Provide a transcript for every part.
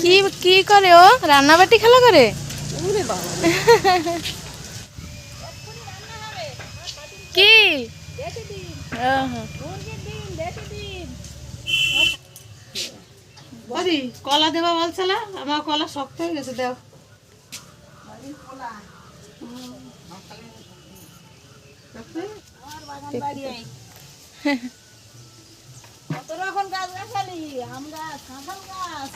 কি কি করে ও রান্নাবাটি খেলা করে? কি কলা দেবা বলছিল, আমার কলা শক্ত হয়ে গেছে। দেও কত রকম গাছ গাছালি, আম গাছ, কাঁঠাল গাছ।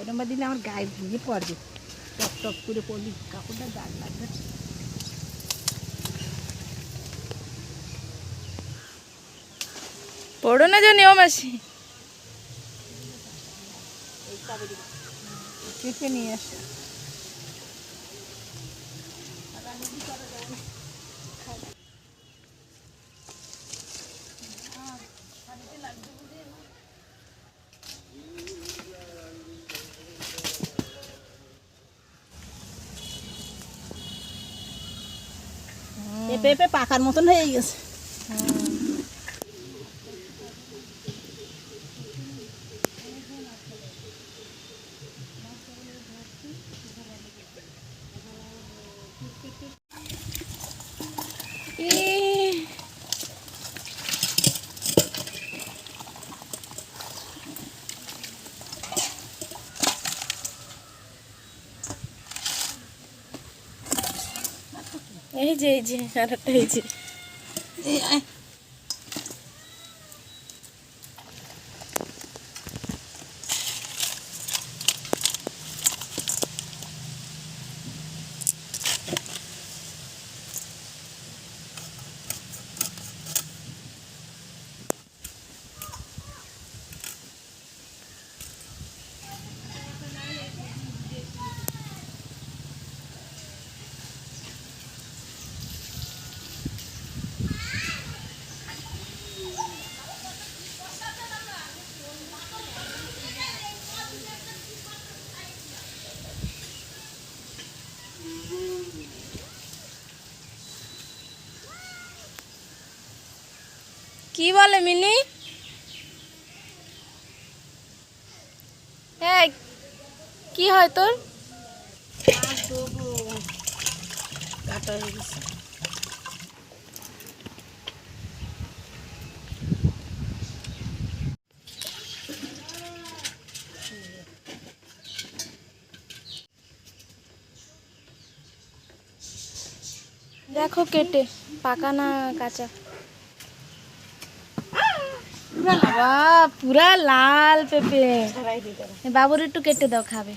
ওরম দিলে আমার গায়ে ভেঙে পড়বে, টপ টপ করে পড়বি, কাপড়টা দাগ লাগবে। পড়ো না যে নিয়ম আছে। কেটে নিয়ে আসে। পেঁপে পাকার মতন হয়ে গেছে। এই যে আর একটা এই যে কি বলে মিনি? এই কি হয় তোর? কাটা হয়ে গেছে। দেখো কেটে পাকা না কাঁচা। বাবা পুরা লাল পেঁপে। বাবুর একটু কেটে দাও, খাবে।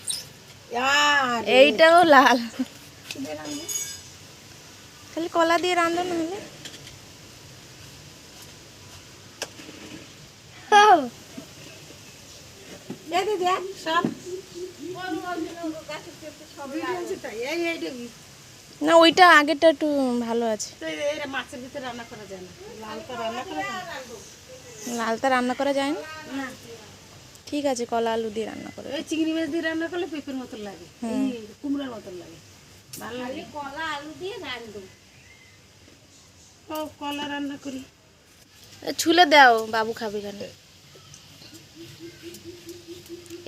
এইটাও লাল। খালি কলা দিয়ে রান্ধো না হলে। না ওইটা আগেরটা একটু ভালো আছে। মাছের ভিতরে রান্না করা যায় না, লালটা রান্না করা যায় না। লালটা রান্না করা যায় না? ঠিক আছে, কলা আলু দিয়ে রান্না করে। ওই চিংড়ি মাছ দিয়ে রান্না করলে পেঁপের মতন লাগে, কুমড়ার মতন লাগে, ভালো লাগে। কলা আলু দিয়ে রান্না, কলা রান্না করি। ছুলে দাও, বাবু খাবে কেন?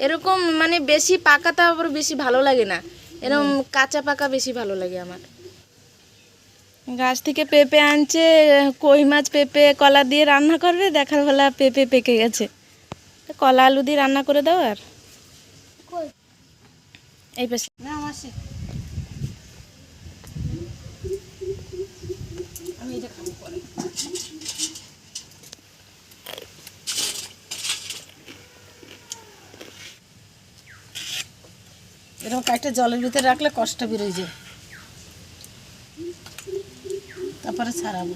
এরকম মানে বেশি পাকাটা আবার বেশি ভালো লাগে না, এরকম কাঁচা পাকা বেশি ভালো লাগে আমার। গাছ থেকে পেঁপে আনছে, কই মাছ পেঁপে কলা দিয়ে রান্না করবে, দেখার বেলা পেঁপে পেকে গেছে। কলা আলু দিয়ে রান্না করে দাও। আর এই পাশে না মাসি, আমি এটা খাবো পরে। এরকম কাঠটা জলের ভিতরে রাখলে কষ্ট বেরোয় যায়, তারপরে ছাড়াবো।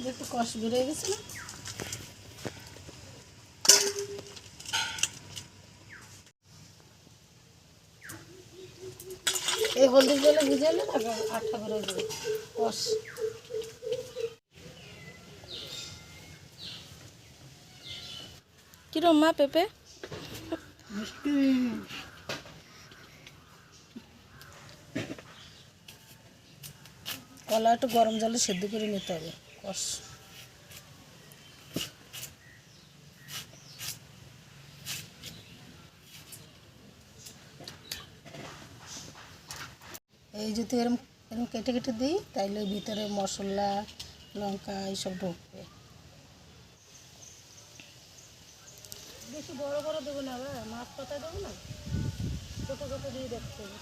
দেখো কষ্ট বেরোয় গেছে না? হলুদ জলে ভিজালে না আঠা করে দেবে কষ। কিরম মা পেঁপে? মিষ্টি। কলা একটু গরম জলে সেদ্ধ করে নিতে হবে কষ। এই যদি এরম এরম কেটে কেটে দিই তাইলে ভিতরে মশলা লঙ্কা এইসব ঢুকবে। বেশি বড় বড় দেবো না, মাছ পাতায় দেবো না, ছোটো ছোটো দিয়ে দেখতে হবে।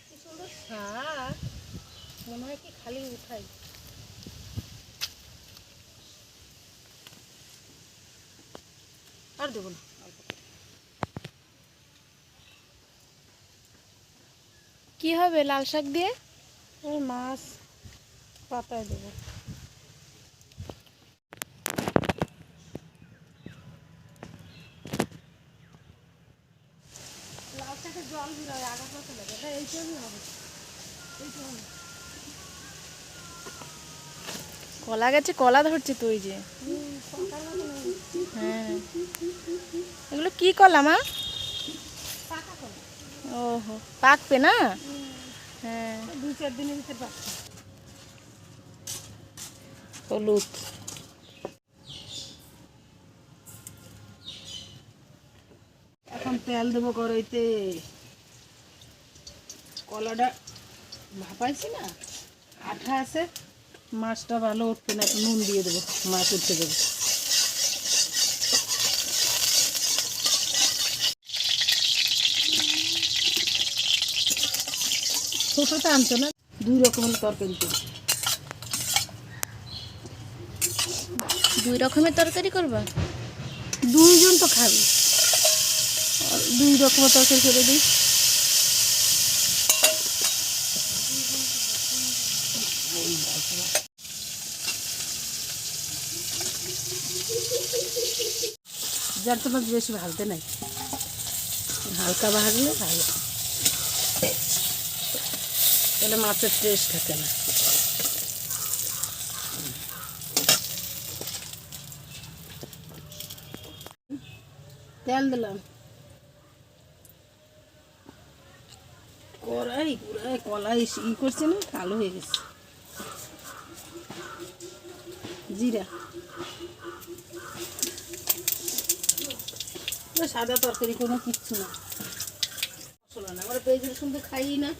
কি সুন্দর শাক, মনে হয় কি খালি উঠাই। আর দেবো না। কি হবে লাল শাক দিয়ে? ওই মাছ পাতায় দেবো। লাল শাকের জল বেরোয় আগা পাতা লাগে, এটা এই জন্যই হবে। এই জন্য কলা গাছে কলা ধরছে তো ওই যে। পাকার মতো নেই, হ্যাঁ, এগুলো কি কলা মা? পাকা করে ওহো, পাকবে না? হ্যাঁ। 2-4 দিনের ভিতরে পাকছে। হলুদ। এখন তেল দেবো কড়াইতে। কলাটা ভাপাইছি না, আঠা আছে, মাছটা ভালো উঠবে না, একটু নুন দিয়ে দেবো, মাছ উঠে দেবো। ছোটোটা আনছো না, 2 রকমের তরকারি করি। 2 রকমের তরকারি করবা? 2 জন তো খাবে, 2 রকমের তরকারি করে দিই। জ্যান্ত মাছ বেশি ভাজতে নাই, হালকা ভাজলে ভালো, তাহলে মাছের টেস্ট থাকে না। তেল দিলাম, কড়াই পুরাই কলাই করছে না, কালো হয়ে গেছে। জিরা, সাদা তরকারি কোনো কিচ্ছু না, মশলা না, আমরা পেঁয়াজ রসুন তো খাই না।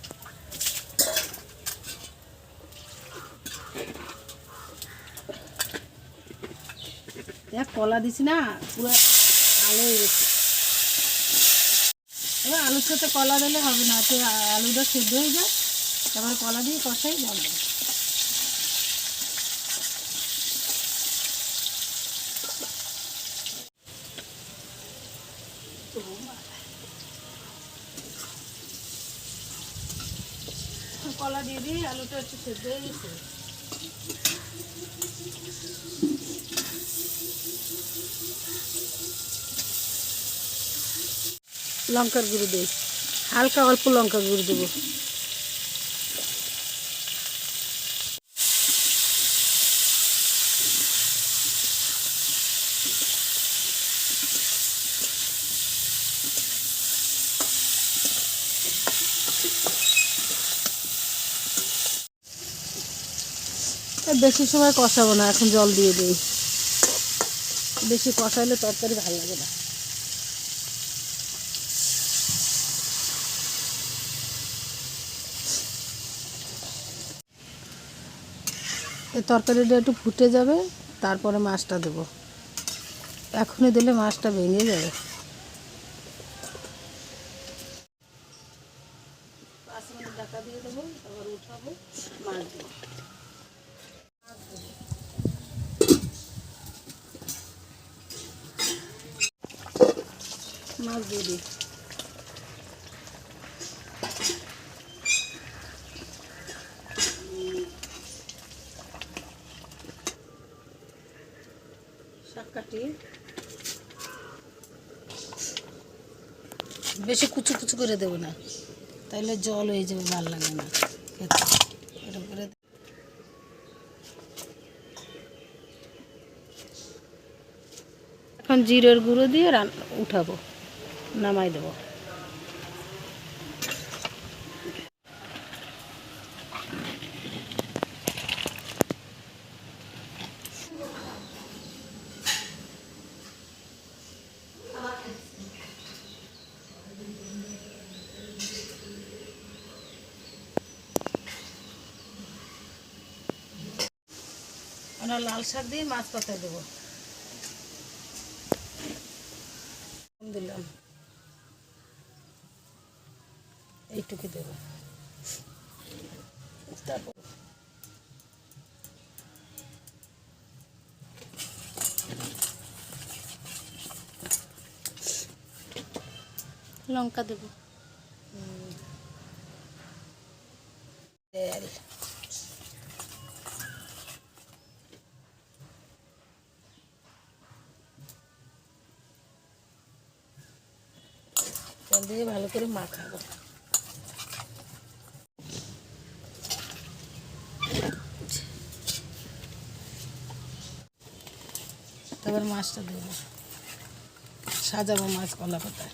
দেখ কলা দিছি না, পুরো আলো হয়ে গেছে। এবার আলুর সাথে কলা দিলে হবে না, তো আলুটা সেদ্ধ হয়ে যায়, তারপরে কলা দিয়ে কষাই জল দেবো। কলা দিয়ে দিই, আলুটা একটু সেদ্ধ হয়ে গেছে। লঙ্কার গুঁড়ো দিই, হালকা অল্প লঙ্কার গুঁড়ো দেবো। বেশি সময় কষাবো না, এখন জল দিয়ে দিই, বেশি কষাইলে তরকারি ভালো লাগে না। এই তরকারিটা একটু ফুটে যাবে, তারপরে মাছটা দেবো, এখনই দিলে মাছটা ভেঙে যাবে। 5 মিনিট ঢাকা দিয়ে দেবো, তারপর উঠাবো, মাছ দেবো। মাছ দিয়ে দিই, শাক কাটি, বেশি কুচু কুচু করে দেবো না, তাইলে জল হয়ে যাবে, ভালো লাগে না খেতে। এরকম করে এখন জিরের গুঁড়ো দিয়ে উঠাবো, নামাই দেবো। আমরা লাল শাক দিয়ে মাছ পাতায় দেবো। দিলাম, এইটুকু দেবো। তারপর লঙ্কা দেবো। তেল, তেল দিয়ে ভালো করে মাখাবো। তারপর মাছটা দেবো, সাজাবো মাছ কলা পাতায়।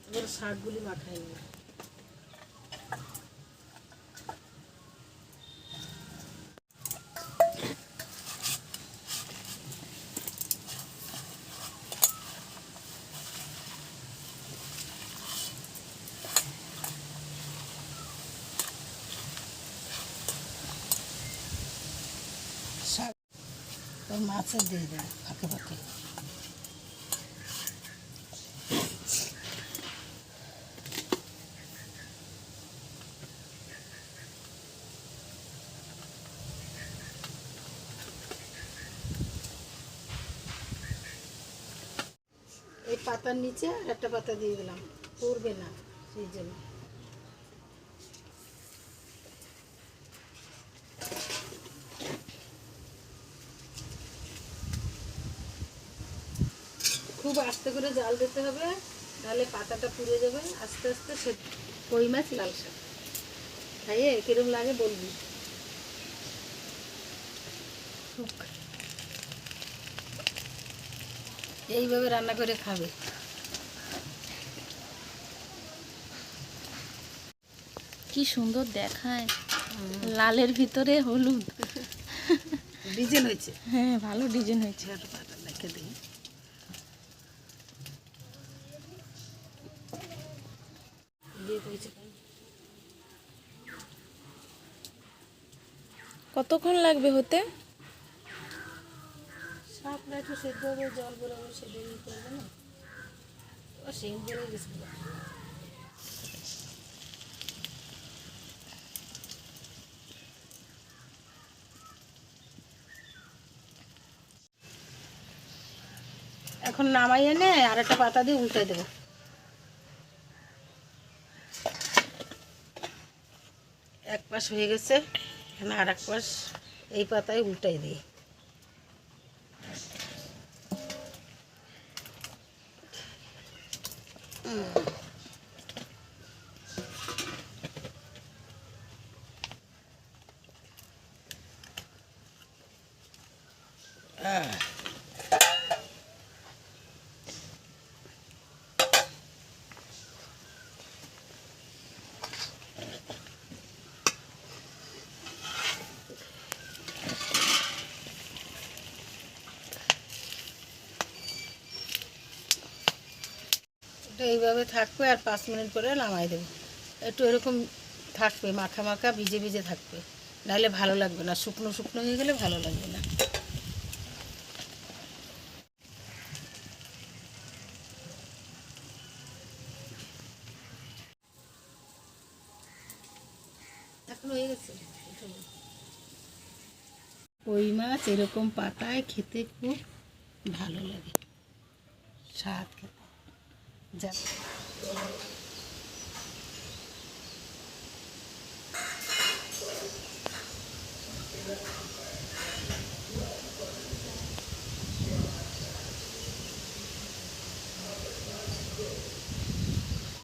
এবার শাকগুলি মাখাই নেব। শাক তোর মাছের দিয়ে দেবো ফাঁকে ফাঁকে। এই পাতার নিচে আর একটা পাতা দিয়ে দিলাম, পড়বে না সেই জন্য। খুব আস্তে করে জাল দিতে হবে, নাহলে পাতাটা পুড়ে যাবে। আস্তে আস্তে সে কই মাছ লাল শাক খাইয়ে কিরম লাগে বলবি। এইভাবে রান্না করে খাবে। কি সুন্দর দেখায়, লালের ভিতরে হলুদ। ডিজাইন হয়েছে, হ্যাঁ ভালো ডিজাইন হয়েছে। পাতা রেখে দিই। কতক্ষণ লাগবে হতে? শাকটা একটু সেদ্ধ হবে, জল বরাবর সেদ্ধ করবে না, সেম করে গেছে। এখন নামাই এনে আর একটা পাতা দিয়ে উল্টে দেবো। এক পাশ হয়ে গেছে, এখানে আর এক পাশ এই পাতায় উল্টাই দিই। এটা এইভাবে থাকবে আর 5 মিনিট পরে নামাই দেবো। একটু এরকম থাকবে, মাখা মাখা ভিজে ভিজে থাকবে, নাহলে ভালো লাগবে না। শুকনো শুকনো হয়ে গেলে ভালো লাগবে না। এখন হয়ে গেছে। কই মাছ এরকম পাতায় খেতে খুব ভালো লাগে, স্বাদ খেতে। যা